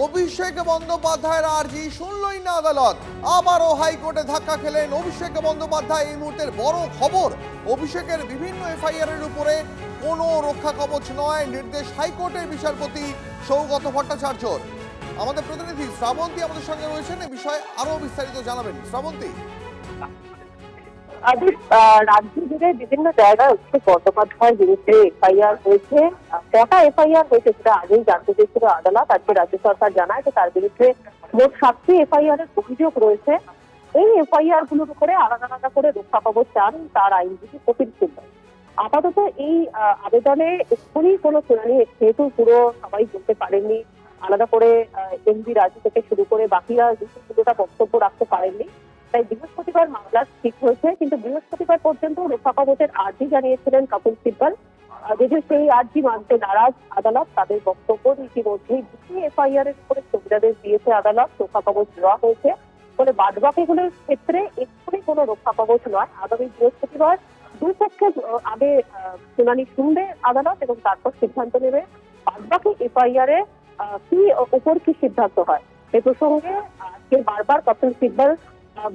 অভিষেক বন্দ্যোপাধ্যায়ের আর্জি শুনলই না আদালত। আবারও হাইকোর্টে ধাক্কা খেলেন অভিষেক বন্দ্যোপাধ্যায়। এই মুহূর্তের বড় খবর, অভিষেকের বিভিন্ন এফআইআর এর উপরে কোনো রক্ষা কবচ নয়, নির্দেশ হাইকোর্টের বিচারপতি সৌগত ভট্টাচার্যর। আমাদের প্রতিনিধি শ্রাবন্তী আমাদের সঙ্গে রয়েছেন, এই বিষয়ে আরো বিস্তারিত জানাবেন। শ্রাবন্তী, রাজ্য জুড়ে বিভিন্ন জায়গায় অভিষেক বন্দ্যোপাধ্যায়ের বিরুদ্ধে এফআইআর হয়েছে। কটা এফআইআর হয়েছে সেটা আগেই জানতে চেয়েছিল আদালত। আজকে রাজ্য সরকার জানায় যে তার বিরুদ্ধে মোট 7টি এফআইআর এর অভিযোগ রয়েছে। এই এফআইআর গুলোর উপরে আলাদা আলাদা করে রক্ষা কবচ চান তার আইনজীবী কপিল সিব্বল। আপাতত এই আবেদনে এক্ষুনি কোনো শুনানি, যেহেতু পুরো সবাই বলতে পারেননি, আলাদা করে এমভি রাজু থেকে শুরু করে বাকিরা পুরোটা বক্তব্য রাখতে পারেননি, তাই বৃহস্পতিবার মামলা ঠিক হয়েছে। কিন্তু বৃহস্পতিবার পর্যন্ত রক্ষা কবচের আর্জি জানিয়েছিলেন কপিল সিব্বল। যদিও সেই আর্জি মানতে নারাজ আদালত, তাদের বক্তব্য ইতিমধ্যেই দুটি এফআইআর এর উপরে স্থগিতাদেশ দিয়েছে আদালত। রক্ষা কবচ দেওয়া হয়েছে ফলে বাদবাকিগুলোর ক্ষেত্রে এক্ষুনি কোনো রক্ষা কবচ নয়। আগামী বৃহস্পতিবার দুই পক্ষের আগে শুনানি শুনবে আদালত এবং তারপর সিদ্ধান্ত নেবে বাদবাকি এফআইআর এ উপর কি সিদ্ধান্ত হয়। এ প্রসঙ্গে আজকে বারবার কপিল সিব্বল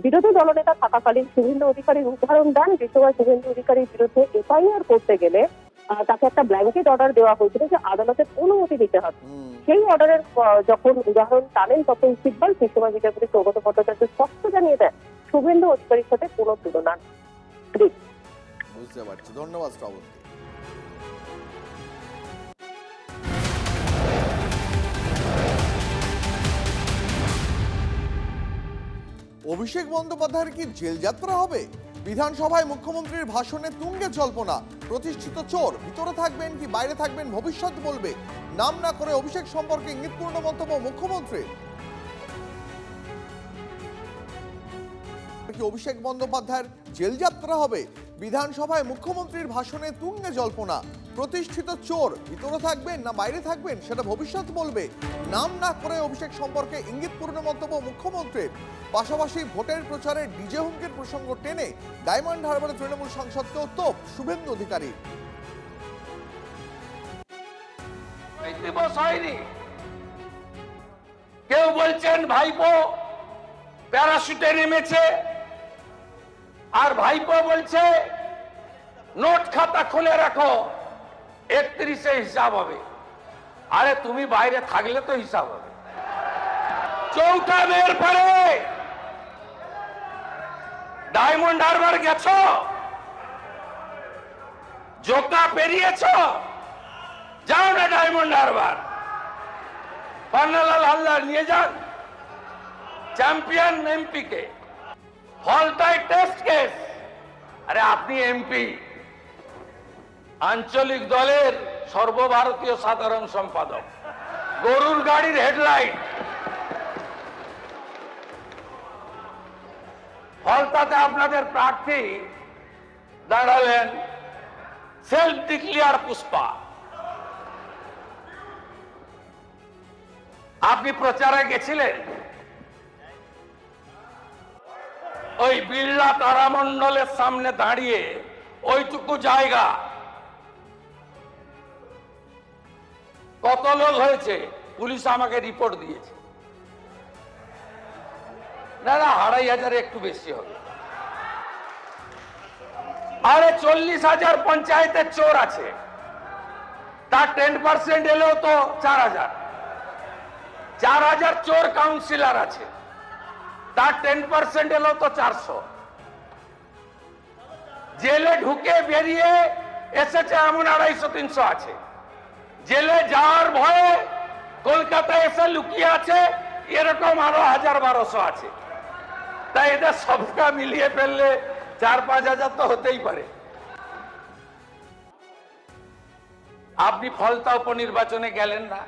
বিরোধী দলনেতা থাকাকালীন শুভেন্দু অধিকারীর উদাহরণ দেন। যে সময় শুভেন্দু অধিকারীর বিরুদ্ধে এফআইআর করতে গেলে তাকে একটা ব্ল্যাঙ্কেট অর্ডার দেওয়া হয়েছিল যে আদালতের অনুমতি দিতে হবে। সেই অর্ডারের যখন উদাহরণ টানেন কপিল সিব্বল, সেই সময় বিচারপতি সৌগত ভট্টাচার্য স্পষ্ট জানিয়ে দেন শুভেন্দু অধিকারীর সাথে কোনো তুলনা নেই। বুঝতে পারছি, ধন্যবাদ শ্রাবন্তী। অভিষেক বন্দ্যোপাধ্যায়ের কি জেল যাত্রা হবে? বিধানসভায় মুখ্যমন্ত্রীর ভাষণে তুঙ্গে জল্পনা। প্রতিষ্ঠিত চোর, ভিতরে থাকবেন কি বাইরে থাকবেন ভবিষ্যৎ বলবে। নাম না করে অভিষেক সম্পর্কে ইঙ্গিতপূর্ণ মন্তব্য মুখ্যমন্ত্রীর। কি অভিষেক বন্দ্যোপাধ্যায়ের জেল যাত্রা হবে? বিধানসভায় মুখ্যমন্ত্রীর ভাষণে তুঙ্গে জল্পনা। প্রতিষ্ঠিত চোর, ভিতরে থাকবেন না বাইরে থাকবেন সেটা ভবিষ্যৎ বলবে। নাম না করে অভিষেক সম্পর্কে ইঙ্গিতপূর্ণ মন্তব্য মুখ্যমন্ত্রীর। পাশাপাশি ভোটের প্রচারে ডিজে হুমকির প্রসঙ্গ টেনে ডায়মন্ড হারবারের তৃণমূল সাংসদকেও তোপ শুভেন্দু অধিকারী। কেউ বলছেন ভাইপো প্যারাশুটে নেমেছে, আর ভাইপো বলছে নোট খাতা খুলে রাখো 31-এ হিসাব হবে। আরে তুমি বাইরে থাকলে তো হিসাব হবে। চৌঠা মেয়ের পরে ডায়মন্ড হারবার গেছো, জোকা পেরিয়েছ, যাও না ডায়মন্ড হারবার, পান্নালাল হালদার নিয়ে যান চ্যাম্পিয়ন এমপি কে। ফলতায় টেস্ট কেস। আরে আপনি এমপি, আঞ্চলিক দলের সর্বভারতীয় সাধারণ সম্পাদক, গরুর গাড়ির হেডলাইট। ফলতাতে আপনাদের প্রার্থী দাঁড়ালেন সেলফ ডিক্লেয়ার পুষ্পা। আপনি প্রচারে গেছিলেন, ওই বিড়লা তারামণ্ডলের সামনে দাঁড়িয়ে ওইটুকু জায়গা কত লোক হয়েছে পুলিশ আমাকে রিপোর্ট দিয়েছে। না 2500 একটু বেশি হবে। আরে 40,000 পঞ্চায়েতের চোর আছে, তার 10% এলেও তো 4000। 4000 চোর কাউন্সিলর আছে, তার 10% এলেও তো 400। জেলে ঢুকে বেরিয়ে এসেছে এমন 250-300 আছে। জেলে যাওয়ার ভয়ে কলকাতায় এসে লুকিয়ে আছে এরকম আরো 1000-1200 আছে। তাই এদের সবটা মিলিয়ে ফেললে 4-5 তো হতেই পারে। আপনি ফলতা উপনির্বাচনে গেলেন না,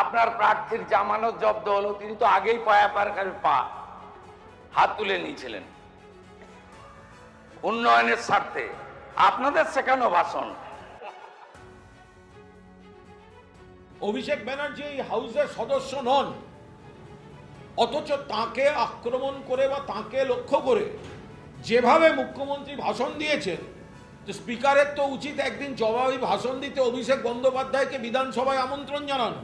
আপনার প্রার্থীর জামানত জব্দ হলো, তিনি তো আগেই পা হাত তুলে নিয়েছিলেন উন্নয়নের স্বার্থে। আপনাদের শেখানো ভাষণ। অভিষেক ব্যানার্জি এই হাউসের সদস্য নন, অথচ তাকে আক্রমণ করে বা তাকে লক্ষ্য করে যেভাবে মুখ্যমন্ত্রী ভাষণ দিয়েছেন, তো স্পিকারের তো উচিত একদিন জবাবি ভাষণ দিতে অভিষেক বন্দ্যোপাধ্যায়কে বিধানসভায় আমন্ত্রণ জানানো।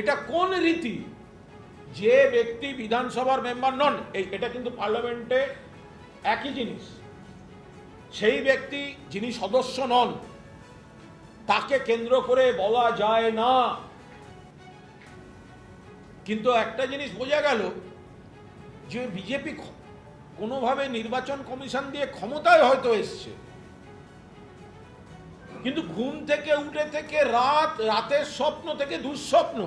এটা কোন রীতি? যে ব্যক্তি বিধানসভার মেম্বার নন, এটা কিন্তু পার্লামেন্টে একই জিনিস, সেই ব্যক্তি যিনি সদস্য নন তাকে কেন্দ্র করে বলা যায় না। কিন্তু একটা জিনিস বোঝা গেল যে বিজেপি কোনোভাবে নির্বাচন কমিশন দিয়ে ক্ষমতায় হয়তো এসছে, কিন্তু ঘুম থেকে উঠে থেকে রাতের স্বপ্ন থেকে দুঃস্বপ্ন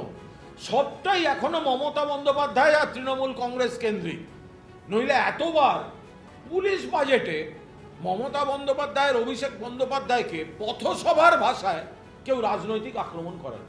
সবটাই এখনো মমতা বন্দ্যোপাধ্যায় আর তৃণমূল কংগ্রেস কেন্দ্রিক। নইলে এতবার পুলিশ বাজেটে মমতা বন্দ্যোপাধ্যায়ের অভিষেক বন্দ্যোপাধ্যায়কে পথসভার ভাষায় কেউ রাজনৈতিক আক্রমণ করে না।